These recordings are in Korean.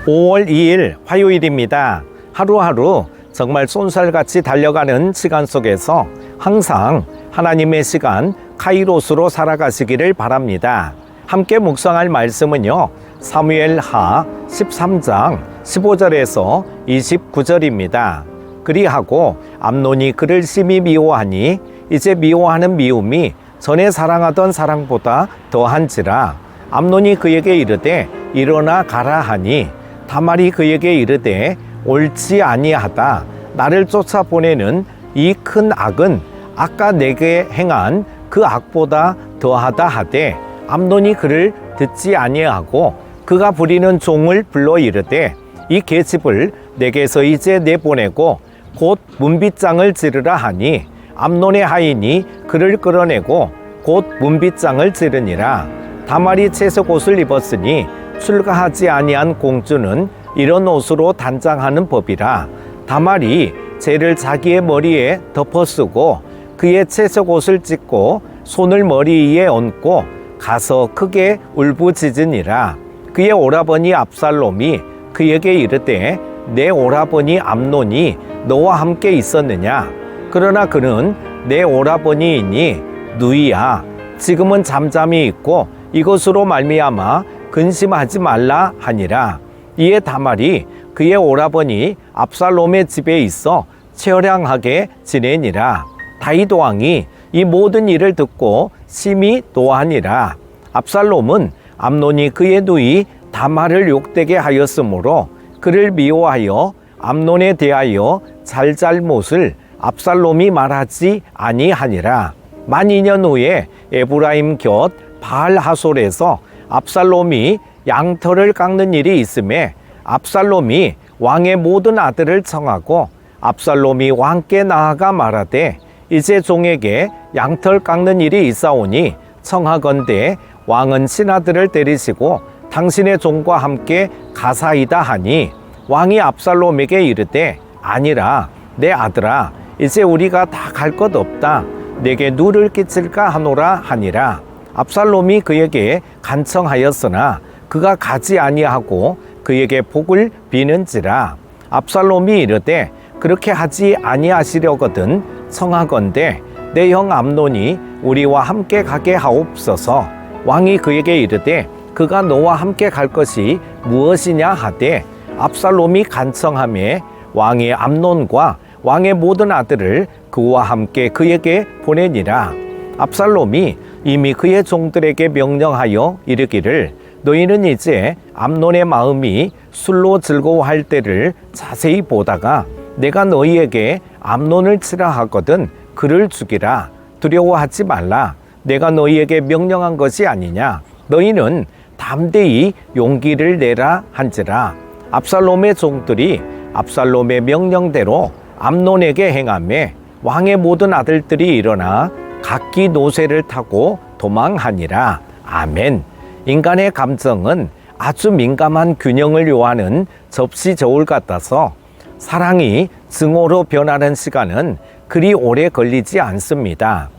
5월 2일 화요일입니다. 하루하루 정말 쏜살같이 달려가는 시간 속에서 항상 하나님의 시간 카이로스로 살아가시기를 바랍니다. 함께 묵상할 말씀은요, 사무엘하 13장 15절에서 29절입니다. 그리하고 암논이 그를 심히 미워하니 이제 미워하는 미움이 전에 사랑하던 사랑보다 더한지라. 암논이 그에게 이르되 일어나 가라 하니 다말이 그에게 이르되 옳지 아니하다. 나를 쫓아보내는 이 큰 악은 아까 내게 행한 그 악보다 더하다 하되, 암논이 그를 듣지 아니하고 그가 부리는 종을 불러 이르되 이 계집을 내게서 이제 내보내고 곧 문빗장을 지르라 하니, 암논의 하인이 그를 끌어내고 곧 문빗장을 지르니라. 다말이 채색 옷을 입었으니 출가하지 아니한 공주는 이런 옷으로 단장하는 법이라. 다말이 재를 자기의 머리에 덮어쓰고 그의 채색 옷을 찢고 손을 머리 위에 얹고 가서 크게 울부짖으니라. 그의 오라버니 압살롬이 그에게 이르되 내 오라버니 암논이 너와 함께 있었느냐? 그러나 그는 내 오라버니이니 누이야. 지금은 잠잠히 있고 이것으로 말미암아 근심하지 말라 하니라. 이에 다말이 그의 오라버니 압살롬의 집에 있어 처량하게 지내니라. 다윗 왕이 이 모든 일을 듣고 심히 노하니라. 압살롬은 암논이 그의 누이 다말을 욕되게 하였으므로 그를 미워하여 암논에 대하여 잘잘못을 압살롬이 말하지 아니하니라. 만 2년 후에 에브라임 곁 바알 하솔에서 압살롬이 양털을 깎는 일이 있음에 압살롬이 왕의 모든 아들을 청하고 압살롬이 왕께 나아가 말하되 이제 종에게 양털 깎는 일이 있사오니 청하건대 왕은 신하들을 데리시고 당신의 종과 함께 가사이다 하니, 왕이 압살롬에게 이르되 아니라 내 아들아, 이제 우리가 다 갈 것 없다. 내게 누를 끼칠까 하노라 하니라. 압살롬이 그에게 간청하였으나 그가 가지 아니하고 그에게 복을 비는지라. 압살롬이 이르되 그렇게 하지 아니하시려거든 청하건대 내 형 암논이 우리와 함께 가게 하옵소서. 왕이 그에게 이르되 그가 너와 함께 갈 것이 무엇이냐 하되, 압살롬이 간청하매 왕이 암논과 왕의 모든 아들을 그와 함께 그에게 보내니라. 압살롬이 이미 그의 종들에게 명령하여 이르기를 너희는 이제 암논의 마음이 술로 즐거워할 때를 자세히 보다가 내가 너희에게 암논을 치라 하거든 그를 죽이라. 두려워하지 말라. 내가 너희에게 명령한 것이 아니냐. 너희는 담대히 용기를 내라 한지라. 압살롬의 종들이 압살롬의 명령대로 암논에게 행하매 왕의 모든 아들들이 일어나 각기 노새를 타고 도망하니라. 아멘. 인간의 감정은 아주 민감한 균형을 요하는 접시 저울 같아서 사랑이 증오로 변하는 시간은 그리 오래 걸리지 않습니다.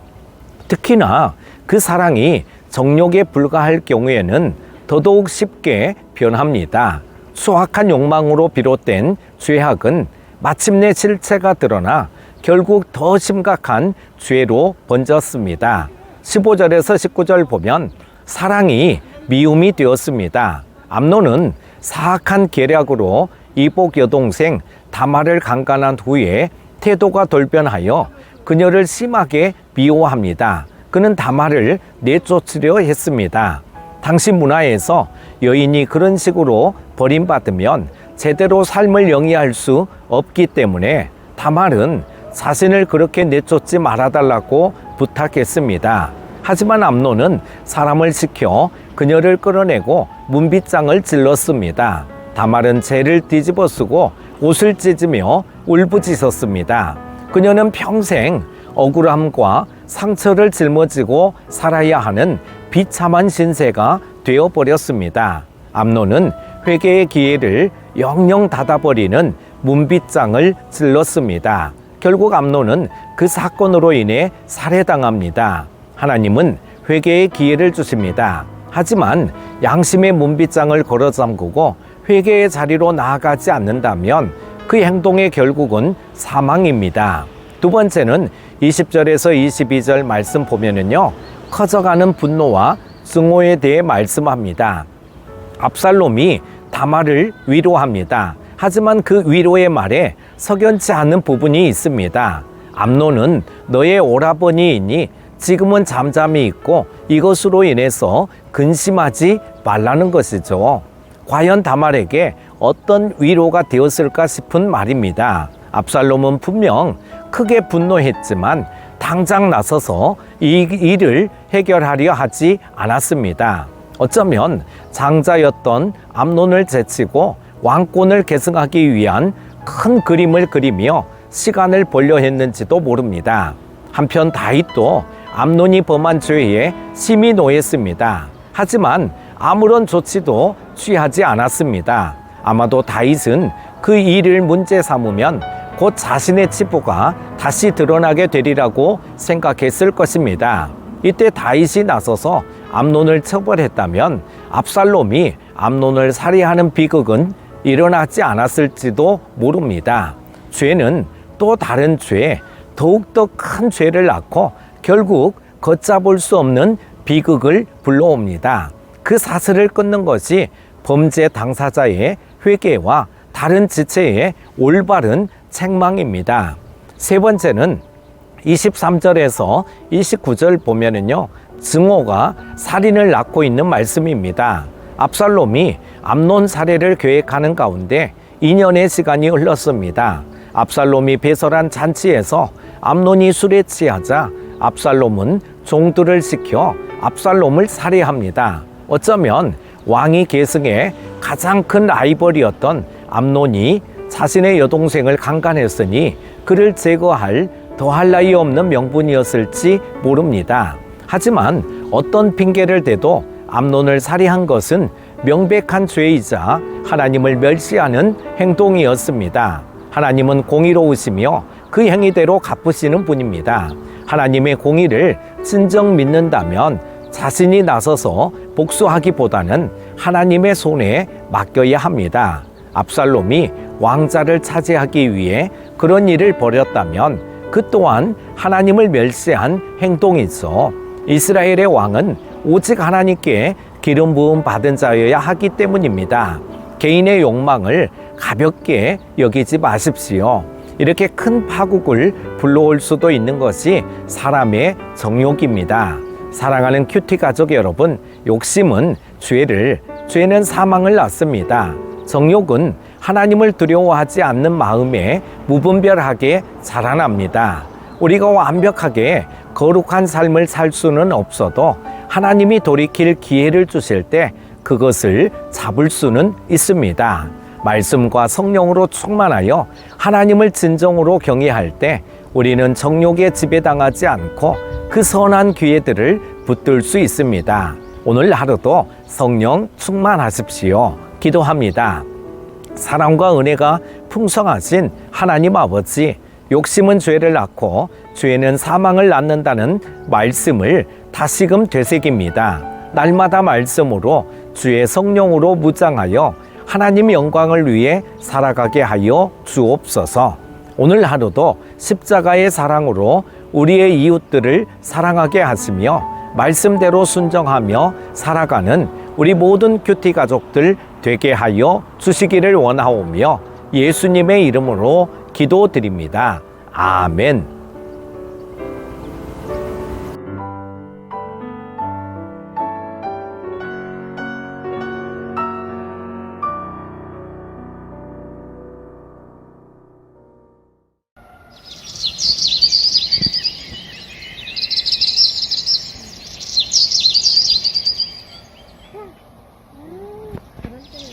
특히나 그 사랑이 정욕에 불과할 경우에는 더더욱 쉽게 변합니다. 수악한 욕망으로 비롯된 죄악은 마침내 실체가 드러나 결국 더 심각한 죄로 번졌습니다. 15절에서 19절 보면 사랑이 미움이 되었습니다. 암논은 사악한 계략으로 이복 여동생 다말을 강간한 후에 태도가 돌변하여 그녀를 심하게 미워합니다. 그는 다말을 내쫓으려 했습니다. 당시 문화에서 여인이 그런 식으로 버림받으면 제대로 삶을 영위할 수 없기 때문에 다말은 자신을 그렇게 내쫓지 말아달라고 부탁했습니다. 하지만 암논은 사람을 시켜 그녀를 끌어내고 문빗장을 질렀습니다. 다말은 재를 뒤집어 쓰고 옷을 찢으며 울부짖었습니다. 그녀는 평생 억울함과 상처를 짊어지고 살아야 하는 비참한 신세가 되어버렸습니다. 암논은 회개의 기회를 영영 닫아버리는 문빗장을 질렀습니다. 결국 암논은 그 사건으로 인해 살해당합니다. 하나님은 회개의 기회를 주십니다. 하지만 양심의 문빗장을 걸어 잠그고 회개의 자리로 나아가지 않는다면 그 행동의 결국은 사망입니다. 두 번째는 20절에서 22절 말씀 보면은요, 커져가는 분노와 증오에 대해 말씀합니다. 압살롬이 다말을 위로합니다. 하지만 그 위로의 말에 석연치 않은 부분이 있습니다. 암논은 너의 오라버니이니 지금은 잠잠히 있고 이것으로 인해서 근심하지 말라는 것이죠. 과연 다말에게 어떤 위로가 되었을까 싶은 말입니다. 압살롬은 분명 크게 분노했지만 당장 나서서 이 일을 해결하려 하지 않았습니다. 어쩌면 장자였던 암논을 제치고 왕권을 계승하기 위한 큰 그림을 그리며 시간을 벌려 했는지도 모릅니다. 한편 다윗도 암논이 범한 죄에 심히 노했습니다. 하지만 아무런 조치도 취하지 않았습니다. 아마도 다윗은 그 일을 문제 삼으면 곧 자신의 치부가 다시 드러나게 되리라고 생각했을 것입니다. 이때 다윗이 나서서 암논을 처벌했다면 압살롬이 암논을 살해하는 비극은 일어나지 않았을지도 모릅니다. 죄는 또 다른 죄, 더욱더 큰 죄를 낳고 결국 걷잡을 수 없는 비극을 불러옵니다. 그 사슬을 끊는 것이 범죄 당사자의 회개와 다른 지체의 올바른 책망입니다. 세 번째는 23절에서 29절 보면은요, 증오가 살인을 낳고 있는 말씀입니다. 압살롬이 암논 살해를 계획하는 가운데 2년의 시간이 흘렀습니다. 압살롬이 배설한 잔치에서 암논이 술에 취하자 압살롬은 종들을 시켜 압살롬을 살해합니다. 어쩌면 왕위 계승의 가장 큰 라이벌이었던 암논이 자신의 여동생을 강간했으니 그를 제거할 더할 나위 없는 명분이었을지 모릅니다. 하지만 어떤 핑계를 대도 암논을 살해한 것은 명백한 죄이자 하나님을 멸시하는 행동이었습니다. 하나님은 공의로우시며 그 행위대로 갚으시는 분입니다. 하나님의 공의를 진정 믿는다면 자신이 나서서 복수하기보다는 하나님의 손에 맡겨야 합니다. 압살롬이 왕자를 차지하기 위해 그런 일을 벌였다면 그 또한 하나님을 멸시한 행동이죠. 이스라엘의 왕은 오직 하나님께 기름 부음 받은 자여야 하기 때문입니다. 개인의 욕망을 가볍게 여기지 마십시오. 이렇게 큰 파국을 불러올 수도 있는 것이 사람의 정욕입니다. 사랑하는 큐티 가족 여러분, 욕심은 죄는 사망을 낳습니다. 정욕은 하나님을 두려워하지 않는 마음에 무분별하게 자라납니다. 우리가 완벽하게 거룩한 삶을 살 수는 없어도 하나님이 돌이킬 기회를 주실 때 그것을 잡을 수는 있습니다. 말씀과 성령으로 충만하여 하나님을 진정으로 경외할 때 우리는 정욕에 지배당하지 않고 그 선한 기회들을 붙들 수 있습니다. 오늘 하루도 성령 충만하십시오. 기도합니다. 사랑과 은혜가 풍성하신 하나님 아버지, 욕심은 죄를 낳고 죄는 사망을 낳는다는 말씀을 다시금 되새깁니다. 날마다 말씀으로 주의 성령으로 무장하여 하나님 영광을 위해 살아가게 하여 주옵소서. 오늘 하루도 십자가의 사랑으로 우리의 이웃들을 사랑하게 하시며 말씀대로 순종하며 살아가는 우리 모든 큐티 가족들 되게 하여 주시기를 원하오며 예수님의 이름으로 기도드립니다. 아멘. 그런 때는